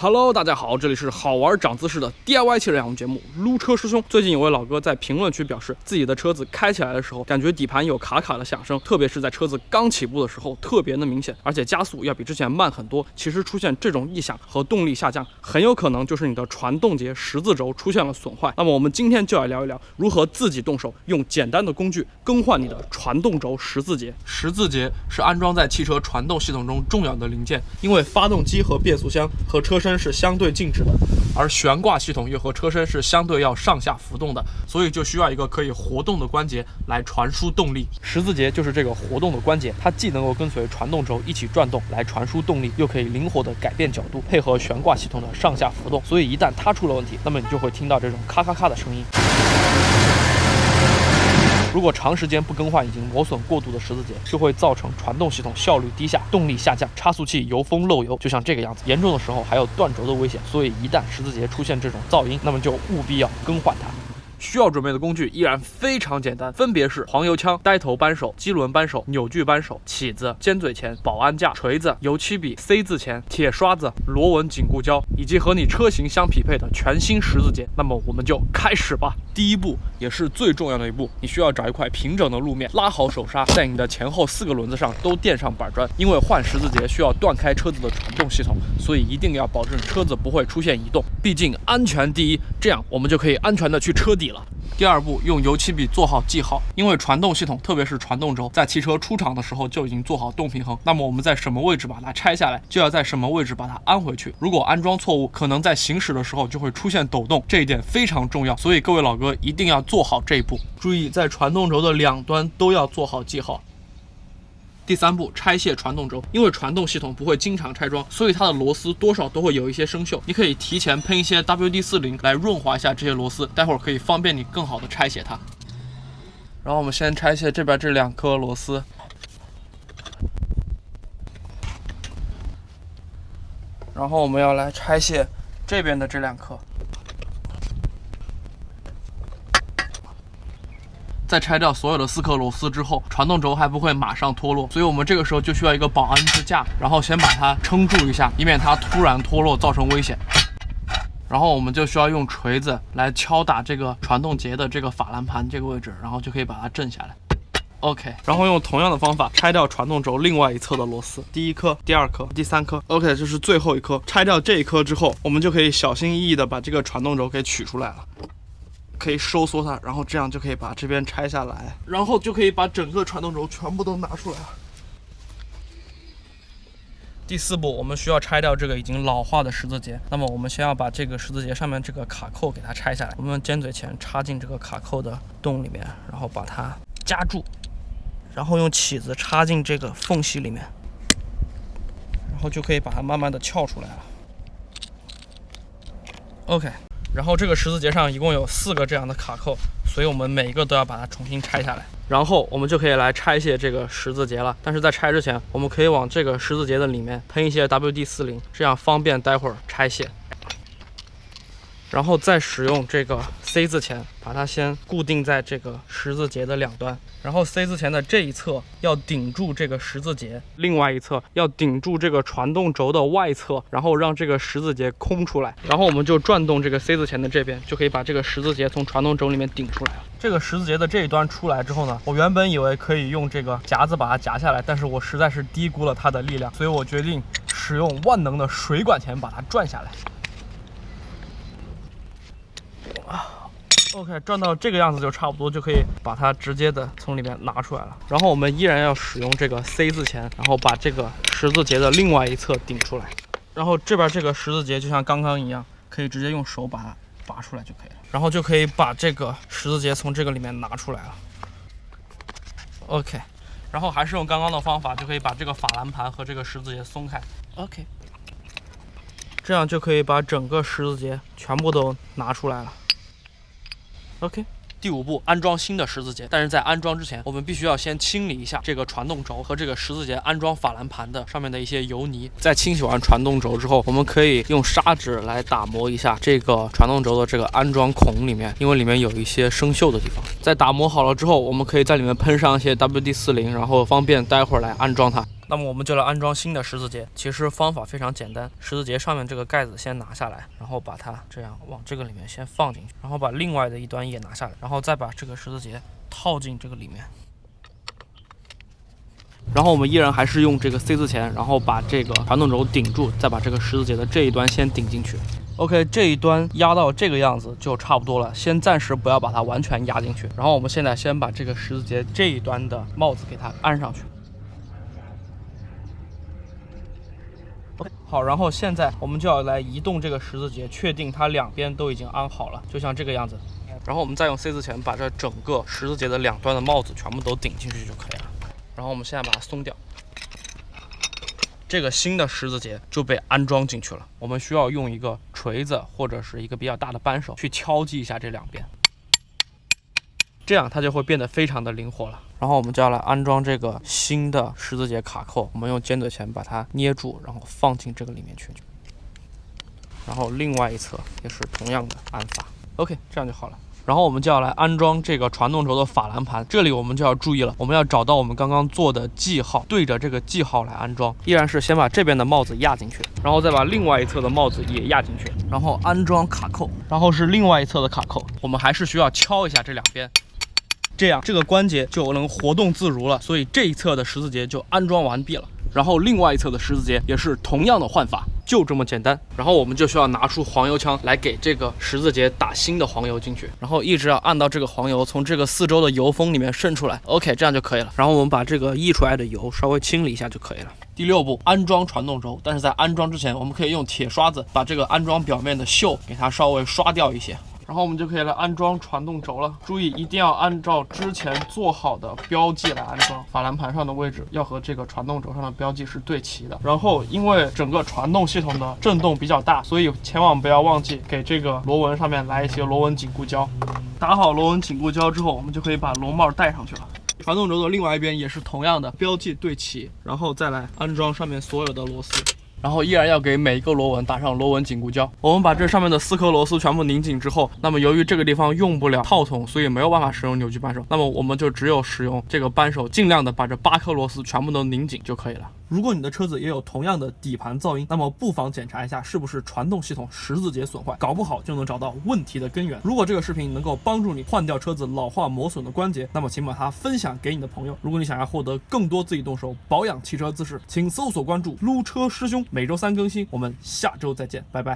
Hello， 大家好，这里是好玩长姿势的 DIY 汽车养成节目撸车师兄。最近有位老哥在评论区表示，自己的车子开起来的时候，感觉底盘有卡卡的响声，特别是在车子刚起步的时候，特别的明显，而且加速要比之前慢很多。其实出现这种异响和动力下降，很有可能就是你的传动节十字轴出现了损坏。那么我们今天就来聊一聊，如何自己动手用简单的工具更换你的传动轴十字节。十字节是安装在汽车传动系统中重要的零件，因为发动机和变速箱和车身是相对静止的，而悬挂系统又和车身是相对要上下浮动的，所以就需要一个可以活动的关节来传输动力。十字节就是这个活动的关节，它既能够跟随传动轴一起转动来传输动力，又可以灵活的改变角度，配合悬挂系统的上下浮动。所以一旦它出了问题，那么你就会听到这种咔咔咔的声音。如果长时间不更换已经磨损过度的十字节，就会造成传动系统效率低下，动力下降，差速器油封漏油，就像这个样子。严重的时候还有断轴的危险。所以一旦十字节出现这种噪音，那么就务必要更换它。需要准备的工具依然非常简单，分别是黄油枪、呆头扳手、机轮扳手、扭矩扳手、起子、尖嘴钳、保安架、锤子、油漆笔、C 字钳、铁刷子、螺纹紧固胶，以及和你车型相匹配的全新十字节。那么我们就开始吧。第一步也是最重要的一步，你需要找一块平整的路面，拉好手刹，在你的前后4个轮子上都垫上板砖。因为换十字节需要断开车子的传动系统，所以一定要保证车子不会出现移动，毕竟安全第一，这样我们就可以安全的去车底了。第二步，用油漆笔做好记号，因为传动系统，特别是传动轴，在汽车出厂的时候就已经做好动平衡，那么我们在什么位置把它拆下来，就要在什么位置把它安回去。如果安装错误，可能在行驶的时候就会出现抖动，这一点非常重要，所以各位老哥一定要做好这一步。注意，在传动轴的两端都要做好记号。第三步，拆卸传动轴。因为传动系统不会经常拆装，所以它的螺丝多少都会有一些生锈，你可以提前喷一些 WD-40来润滑一下这些螺丝，待会儿可以方便你更好的拆卸它。然后我们先拆卸这边这2颗螺丝，然后我们要来拆卸这边的这2颗。在拆掉所有的4颗螺丝之后，传动轴还不会马上脱落，所以我们这个时候就需要一个保安支架，然后先把它撑住一下，以免它突然脱落造成危险。然后我们就需要用锤子来敲打这个传动节的这个法兰盘这个位置，然后就可以把它震下来。OK， 然后用同样的方法拆掉传动轴另外一侧的螺丝，第1颗、第2颗、第3颗。OK， 这是最后一颗。拆掉这一颗之后，我们就可以小心翼翼的把这个传动轴给取出来了。可以收缩它，然后这样就可以把这边拆下来，然后就可以把整个传动轴全部都拿出来了。第4步，我们需要拆掉这个已经老化的十字节。那么我们先要把这个十字节上面这个卡扣给它拆下来，我们用尖嘴钳插进这个卡扣的洞里面，然后把它夹住，然后用起子插进这个缝隙里面，然后就可以把它慢慢的撬出来了。OK。然后这个十字节上一共有4个这样的卡扣，所以我们每一个都要把它重新拆下来，然后我们就可以来拆卸这个十字节了。但是在拆之前，我们可以往这个十字节的里面喷一些 WD-40，这样方便待会儿拆卸。然后再使用这个 C 字钳把它先固定在这个十字节的两端，然后 C 字钳的这一侧要顶住这个十字节，另外一侧要顶住这个传动轴的外侧，然后让这个十字节空出来，然后我们就转动这个 C 字钳的这边，就可以把这个十字节从传动轴里面顶出来了。这个十字节的这一端出来之后呢，我原本以为可以用这个夹子把它夹下来，但是我实在是低估了它的力量，所以我决定使用万能的水管钳把它转下来。OK， 转到这个样子就差不多，就可以把它直接的从里面拿出来了。然后我们依然要使用这个 C 字钳，然后把这个十字节的另外一侧顶出来。然后这边这个十字节就像刚刚一样，可以直接用手把它拔出来就可以了。然后就可以把这个十字节从这个里面拿出来了。OK， 然后还是用刚刚的方法，就可以把这个法兰盘和这个十字节松开。OK， 这样就可以把整个十字节全部都拿出来了。OK， 第5步，安装新的十字节。但是在安装之前，我们必须要先清理一下这个传动轴和这个十字节安装法兰盘的上面的一些油泥。在清洗完传动轴之后，我们可以用砂纸来打磨一下这个传动轴的这个安装孔里面，因为里面有一些生锈的地方。在打磨好了之后，我们可以在里面喷上一些 WD-40，然后方便待会儿来安装它。那么我们就来安装新的十字节。其实方法非常简单，十字节上面这个盖子先拿下来，然后把它这样往这个里面先放进去，然后把另外的一端也拿下来，然后再把这个十字节套进这个里面。然后我们依然还是用这个 C 字钳，然后把这个传动轴顶住，再把这个十字节的这一端先顶进去。OK， 这一端压到这个样子就差不多了，先暂时不要把它完全压进去。然后我们现在先把这个十字节这一端的帽子给它安上去。OK， 好，然后现在我们就要来移动这个十字节，确定它两边都已经安好了，就像这个样子。然后我们再用 C 字钳把这整个十字节的两端的帽子全部都顶进去就可以了。然后我们现在把它松掉，这个新的十字节就被安装进去了。我们需要用一个锤子或者是一个比较大的扳手去敲击一下这两边，这样它就会变得非常的灵活了。然后我们就要来安装这个新的十字节卡扣，我们用尖嘴钳把它捏住，然后放进这个里面去。然后另外一侧也是同样的安法。OK， 这样就好了。然后我们就要来安装这个传动轴的法兰盘，这里我们就要注意了，我们要找到我们刚刚做的记号，对着这个记号来安装。依然是先把这边的帽子压进去，然后再把另外一侧的帽子也压进去，然后安装卡扣，然后是另外一侧的卡扣。我们还是需要敲一下这两边，这样这个关节就能活动自如了。所以这一侧的十字节就安装完毕了，然后另外一侧的十字节也是同样的换法。就这么简单，然后我们就需要拿出黄油枪来给这个十字节打新的黄油进去，然后一直要按到这个黄油从这个四周的油封里面渗出来。OK， 这样就可以了。然后我们把这个溢出来的油稍微清理一下就可以了。第6步，安装传动轴。但是在安装之前，我们可以用铁刷子把这个安装表面的锈给它稍微刷掉一些。然后我们就可以来安装传动轴了。注意一定要按照之前做好的标记来安装，法兰盘上的位置要和这个传动轴上的标记是对齐的。然后因为整个传动系统的震动比较大，所以千万不要忘记给这个螺纹上面来一些螺纹紧固胶。打好螺纹紧固胶之后，我们就可以把螺帽戴上去了。传动轴的另外一边也是同样的标记对齐，然后再来安装上面所有的螺丝。然后依然要给每一个螺纹打上螺纹紧固胶。我们把这上面的4颗螺丝全部拧紧之后，那么由于这个地方用不了套筒，所以没有办法使用扭矩扳手，那么我们就只有使用这个扳手，尽量的把这8颗螺丝全部都拧紧就可以了。如果你的车子也有同样的底盘噪音，那么不妨检查一下是不是传动系统十字节损坏，搞不好就能找到问题的根源。如果这个视频能够帮助你换掉车子老化磨损的关节，那么请把它分享给你的朋友。如果你想要获得更多自己动手保养汽车知识，请搜索关注撸车师兄，每周3更新。我们下周再见，拜拜。